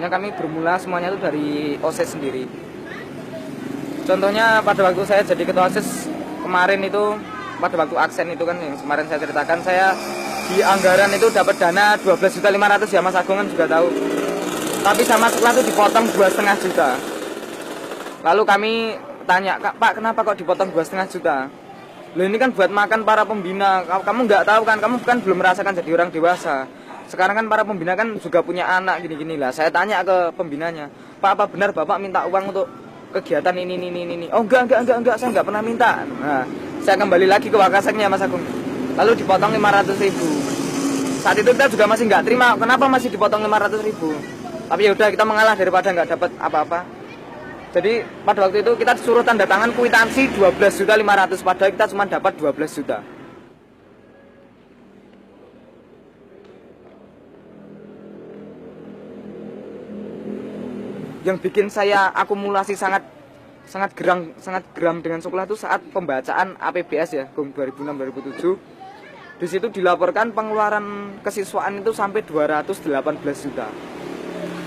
Sebenarnya kami bermula semuanya itu dari OSIS sendiri. Contohnya pada waktu saya jadi ketua OSIS kemarin itu, pada waktu aksen itu kan yang kemarin saya ceritakan, saya di anggaran itu dapat dana 12.500.000 ya, Mas Agung kan juga tahu. Tapi sama sekolah itu dipotong 2,5 juta. Lalu kami tanya, Pak, kenapa kok dipotong 2,5 juta? Loh, ini kan buat makan para pembina. Kamu nggak tahu kan, kamu kan belum merasakan jadi orang dewasa. Sekarang kan para pembina kan juga punya anak gini-gini lah. Saya tanya ke pembinanya, Pak, apa benar Bapak minta uang untuk kegiatan ini? Oh enggak, saya nggak pernah minta. Nah, saya kembali lagi ke Wakaseknya, Mas Agung. Lalu dipotong 500.000. Saat itu kita juga masih nggak terima, kenapa masih dipotong 500.000? Tapi ya udah, kita mengalah daripada nggak dapat apa-apa. Jadi pada waktu itu kita disuruh tanda tangan kwitansi 12.500.000, padahal kita cuma dapat 12 juta. Yang bikin saya akumulasi sangat geram dengan sekolah itu saat pembacaan APBS ya, 2006-2007. Di situ dilaporkan pengeluaran kesiswaan itu sampai 218 juta.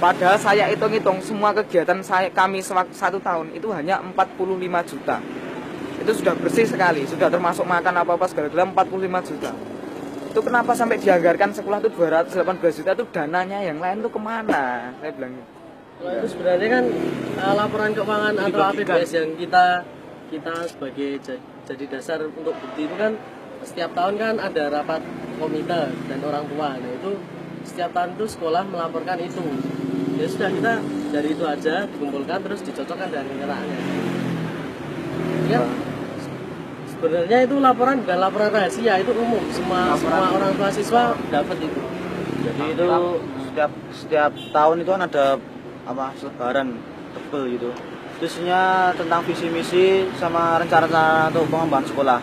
Padahal saya hitung-hitung semua kegiatan kami 1 tahun itu hanya 45 juta. Itu sudah bersih sekali, sudah termasuk makan apa-apa segala-gala 45 juta. Itu kenapa sampai dianggarkan sekolah itu 218 juta, itu dananya yang lain itu kemana? Saya bilang Kalau itu sebenarnya kan laporan keuangan atau APBS yang kita sebagai jadi dasar untuk bukti itu kan setiap tahun kan ada rapat komite dan orang tua. Nah itu setiap tahun itu sekolah melaporkan itu. Ya sudah, kita dari itu aja dikumpulkan terus dicocokkan dengan kenyataannya. Ya, sebenarnya itu laporan bukan laporan rahasia, itu umum, semua orang tua siswa dapat itu. Jadi itu setiap tahun itu kan ada selebaran tebel gitu. Isinya tentang visi misi sama rencana untuk pengembangan sekolah.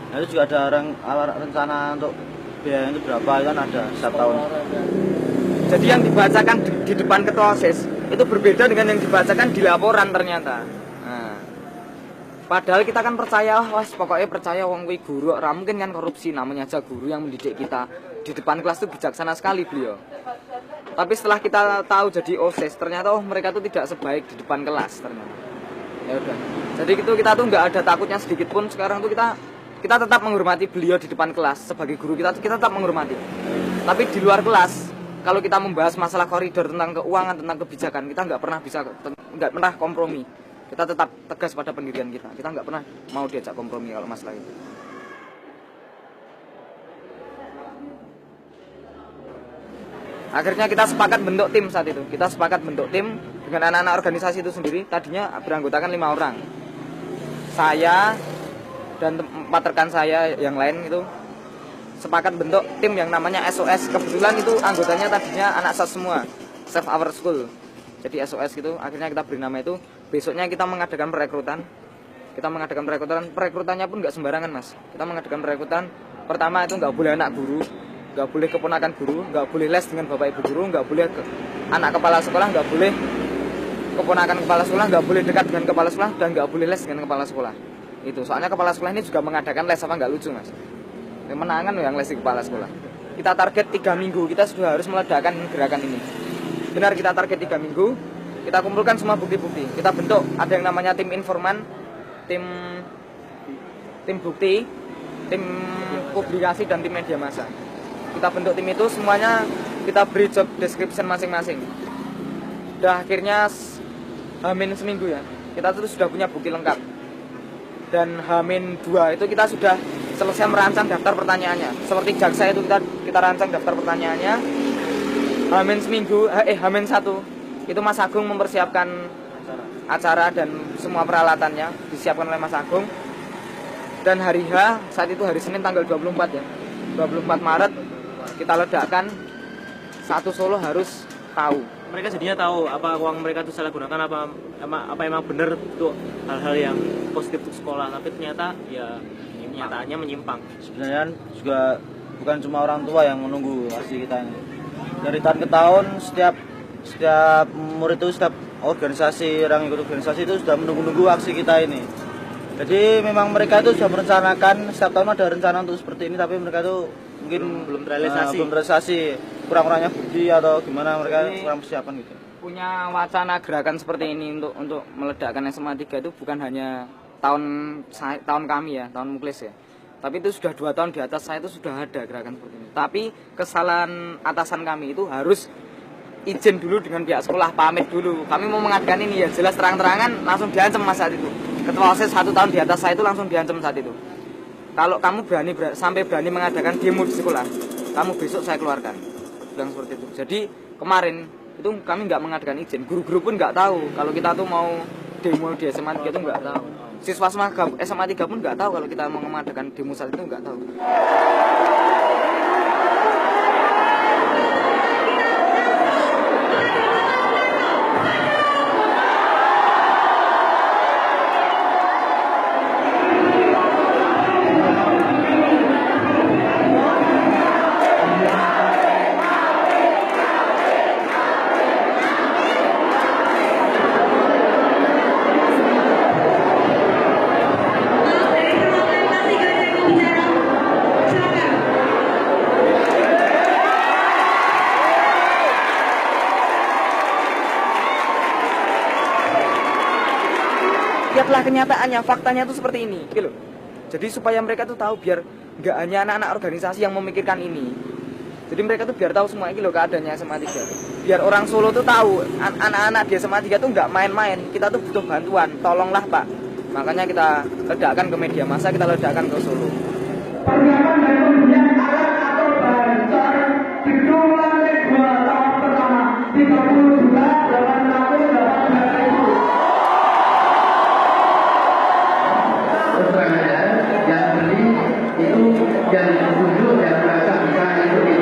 Nah, itu juga ada rencana untuk biaya itu berapa, itu kan ada setiap tahun. Jadi yang dibacakan di depan ketua OSIS itu berbeda dengan yang dibacakan di laporan ternyata. Nah, padahal kita kan percaya, pokoknya percaya wong kuwi guru, ora mungkin kan korupsi, namanya aja guru yang mendidik kita. Di depan kelas itu bijaksana sekali beliau. Tapi setelah kita tahu jadi OSIS, ternyata mereka tuh tidak sebaik di depan kelas ternyata. Ya udah. Jadi itu kita tuh nggak ada takutnya sedikit pun. Sekarang tuh kita tetap menghormati beliau di depan kelas sebagai guru, kita tetap menghormati. Tapi di luar kelas, kalau kita membahas masalah koridor tentang keuangan, tentang kebijakan, kita nggak pernah kompromi. Kita tetap tegas pada pendirian kita. Kita nggak pernah mau diajak kompromi kalau masalah itu. Akhirnya kita sepakat bentuk tim saat itu. Kita sepakat bentuk tim dengan anak-anak organisasi itu sendiri. Tadinya beranggotakan 5 orang. Saya dan 4 rekan saya yang lain itu sepakat bentuk tim yang namanya SOS. Kebetulan itu anggotanya tadinya anak SAS semua, Save Our School. Jadi SOS gitu. Akhirnya kita beri nama itu. Besoknya kita mengadakan perekrutan. Perekrutannya pun nggak sembarangan, Mas. Kita mengadakan perekrutan. Pertama itu nggak boleh anak guru, nggak boleh keponakan guru, nggak boleh les dengan bapak ibu guru, nggak boleh anak kepala sekolah, nggak boleh keponakan kepala sekolah, nggak boleh dekat dengan kepala sekolah, dan nggak boleh les dengan kepala sekolah. Itu soalnya kepala sekolah ini juga mengadakan les, apa nggak lucu, Mas? Menangan yang les di kepala sekolah. Kita target 3 minggu, kita sudah harus meledakkan gerakan ini. Benar, kita target 3 minggu, kita kumpulkan semua bukti-bukti. Kita bentuk, ada yang namanya tim informan, tim bukti, tim publikasi, dan tim media massa. Kita bentuk tim itu, semuanya kita beri job description masing-masing. Udah akhirnya H-1 seminggu ya, kita tuh sudah punya bukti lengkap. Dan H-2 itu kita sudah selesai merancang daftar pertanyaannya. Seperti jaksa itu kita rancang daftar pertanyaannya. H-1 itu Mas Agung mempersiapkan acara dan semua peralatannya disiapkan oleh Mas Agung. Dan hari H, saat itu hari Senin tanggal 24 ya, 24 Maret kita ledakkan. Satu Solo harus tahu. Mereka jadinya tahu apa uang mereka itu salah gunakan, apa emang benar untuk hal-hal yang positif untuk sekolah. Tapi ternyata ya kenyataannya menyimpang. Sebenarnya juga bukan cuma orang tua yang menunggu hasil kita ini. Dari tahun ke tahun setiap murid itu, setiap organisasi, orang ikut organisasi itu sudah menunggu-nunggu aksi kita ini. Jadi memang mereka itu sudah merencanakan, setiap tahun ada rencana untuk seperti ini, tapi mereka itu mungkin belum terrealisasi. Kurang-kurangnya bukti atau gimana, mereka kurang persiapan gitu. punya wacana gerakan seperti ini untuk meledakkan SMA 3 itu bukan hanya tahun kami ya, tahun Muklis ya. Tapi itu sudah 2 tahun di atas saya itu sudah ada gerakan seperti ini. Tapi kesalahan atasan kami itu harus izin dulu dengan pihak sekolah, pamit dulu. Kami mau mengadakan ini ya jelas terang-terangan langsung diancam mas saat itu. Ketua OSIS 1 tahun di atas saya itu langsung diancam saat itu. Kalau kamu sampai berani mengadakan demo di sekolah, kamu besok saya keluarkan. Bilang seperti itu. Jadi kemarin itu kami nggak mengadakan izin, guru-guru pun nggak tahu kalau kita tuh mau demo di SMA 3 itu nggak tahu. Siswa SMA 3 pun nggak tahu kalau kita mau mengadakan demo saat itu, nggak tahu. Lihatlah kenyataannya, faktanya itu seperti ini, gitu. Jadi supaya mereka tuh tahu, biar nggak hanya anak-anak organisasi yang memikirkan ini. Jadi mereka tuh biar tahu semua ini loh keadaannya SMA 3. Biar orang Solo tuh tahu, anak-anak di SMA 3 tuh nggak main-main. Kita tuh butuh bantuan, tolonglah Pak. Makanya kita ledakkan ke media massa, kita ledakkan ke Solo. Persiapan dan pembelian alat atau bahan car gedung lantai 2 tahun pertama 30 juta 818 ribu. Yang beli itu yang dulu yang merasa bisa ikuti.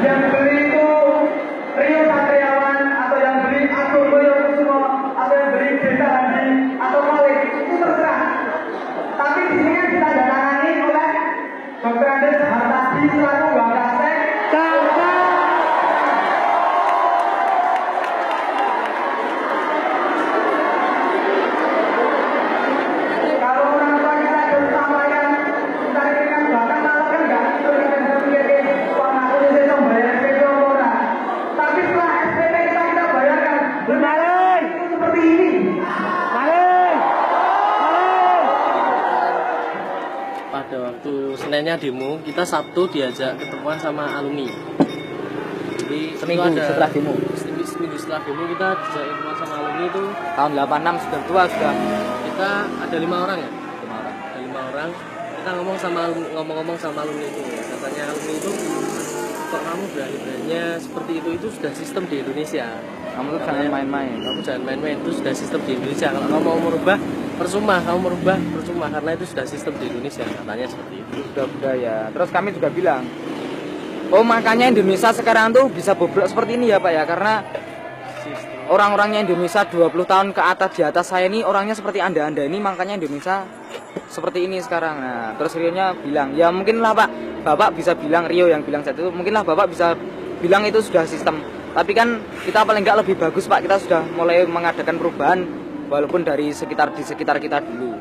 Yang beli itu Rio Satriawan atau yang beli Agung Boyo Kusumo atau yang beli Desa Hadi atau Malik itu terserah. Tapi di sini kan ditandatangani oleh Dr. Andes Hartadi selaku Wakasek. Kalau orang tua kita ada sampaikan, kita rekan bahkan malah kan nggak itu kita mikir wah aku bisa bayar SPP orang. Tapi setelah SPP kita bayarkan, benar itu seperti ini. Pada waktu Seninnya demo, kita Sabtu diajak ketemuan sama alumni. Jadi Seminggu itu ada, setelah demo. seminggu setelah demo kita diajak ketemuan sama alumni itu Tahun 86 sudah tua sudah. kita ada 5 orang ya. 5 orang. Ada 5 orang. Kita ngomong-ngomong sama alumni itu. Katanya alumni itu kok kamu berani-beraninya seperti itu sudah sistem di Indonesia. Kamu tuh jangan main-main. Kamu jangan main-main, itu sudah sistem di Indonesia. Kalau kamu mau merubah percuma karena itu sudah sistem di Indonesia, katanya seperti itu. Sudah budaya. Terus kami juga bilang, oh makanya Indonesia sekarang tuh bisa bobrok seperti ini ya Pak ya, karena orang-orangnya Indonesia 20 tahun ke atas di atas saya ini orangnya seperti anda-anda ini, makanya Indonesia seperti ini sekarang. Nah terus Rio-nya bilang, ya mungkinlah Pak, Bapak bisa bilang, Rio yang bilang saat itu, mungkinlah Bapak bisa bilang itu sudah sistem. Tapi kan kita paling nggak lebih bagus Pak, kita sudah mulai mengadakan perubahan walaupun di sekitar kita dulu.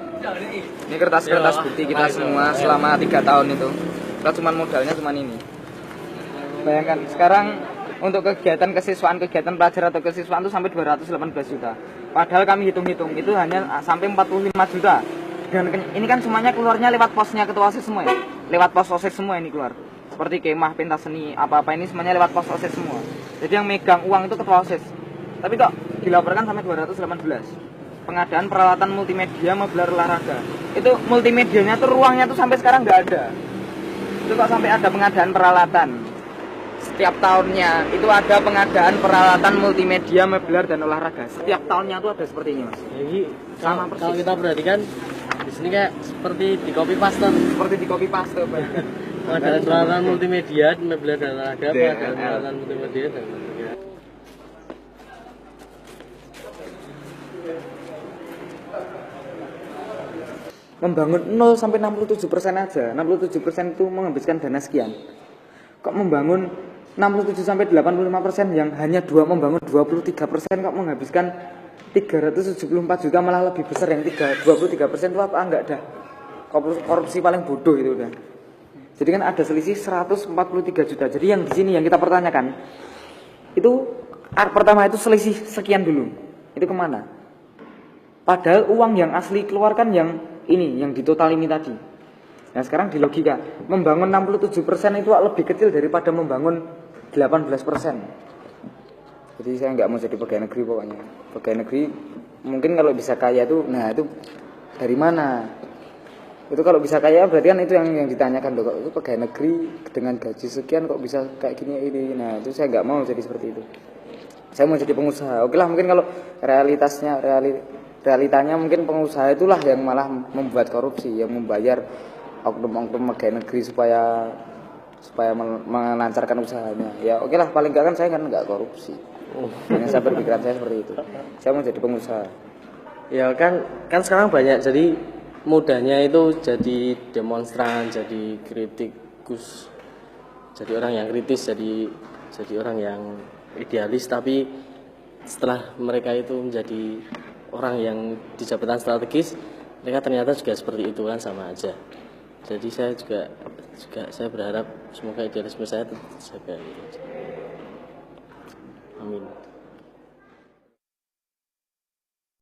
Ini kertas-kertas bukti kita semua selama 3 tahun itu. Kita cuma modalnya cuma ini. Bayangkan sekarang untuk kegiatan kesiswaan, kegiatan pelajar atau kesiswaan itu sampai 218 juta. Padahal kami hitung-hitung itu hanya sampai 45 juta. Dan ini kan semuanya keluarnya lewat posnya ketua OSIS semua ya. Lewat pos OSIS semua ini keluar. Seperti kemah, pentas seni, apa-apa ini semuanya lewat pos OSIS semua. Jadi yang megang uang itu ketua OSIS. Tapi kok dilaporkan sampai 218. Pengadaan peralatan multimedia menggelar olahraga. Itu multimedianya tuh ruangnya tuh sampai sekarang nggak ada. Itu kok sampai ada pengadaan peralatan. Setiap tahunnya itu ada pengadaan peralatan multimedia, meubilar dan olahraga. Setiap tahunnya tuh ada seperti ini, Mas. Jadi Sama persis. kalau kita perhatikan di sini kayak seperti di copy paste. Seperti di copy paste, Pak. Pengadaan peralatan multimedia, meubilar dan olahraga, pengadaan peralatan multimedia dan olahraga. Membangun 0 sampai 67% aja. 67% itu menghabiskan dana sekian. Kok membangun 67 sampai 85% yang hanya membangun 23% kok menghabiskan 374 juta, malah lebih besar yang 23% itu apa? Enggak dah. Korupsi paling bodoh itu udah. Jadi kan ada selisih 143 juta. Jadi yang di sini yang kita pertanyakan itu pertama itu selisih sekian dulu. Itu kemana? Padahal uang yang asli keluarkan yang ini, yang di total ini tadi. Nah sekarang di logika, membangun 67% itu lebih kecil daripada membangun 18%. Jadi saya nggak mau jadi pegawai negeri pokoknya. Pegawai negeri mungkin kalau bisa kaya itu, nah itu dari mana? Itu kalau bisa kaya berarti kan itu yang ditanyakan loh, kok itu pegawai negeri dengan gaji sekian kok bisa kayak gini ini. Nah itu saya nggak mau jadi seperti itu. Saya mau jadi pengusaha. Oke lah, mungkin kalau realitanya mungkin pengusaha itulah yang malah membuat korupsi, yang membayar oknum-oknum pegawai negeri supaya melancarkan usahanya. Ya oke lah, paling enggak kan saya kan enggak korupsi. Yang saya berpikiran saya seperti itu. Saya mau jadi pengusaha. Ya kan sekarang banyak, jadi mudahnya itu jadi demonstran, jadi kritikus, jadi orang yang kritis, jadi orang yang idealis, tapi setelah mereka itu menjadi orang yang di jabatan strategis, mereka ternyata juga seperti itu kan, sama aja. Jadi saya juga saya berharap semoga idealisme saya tetap terjaga gitu. Amin.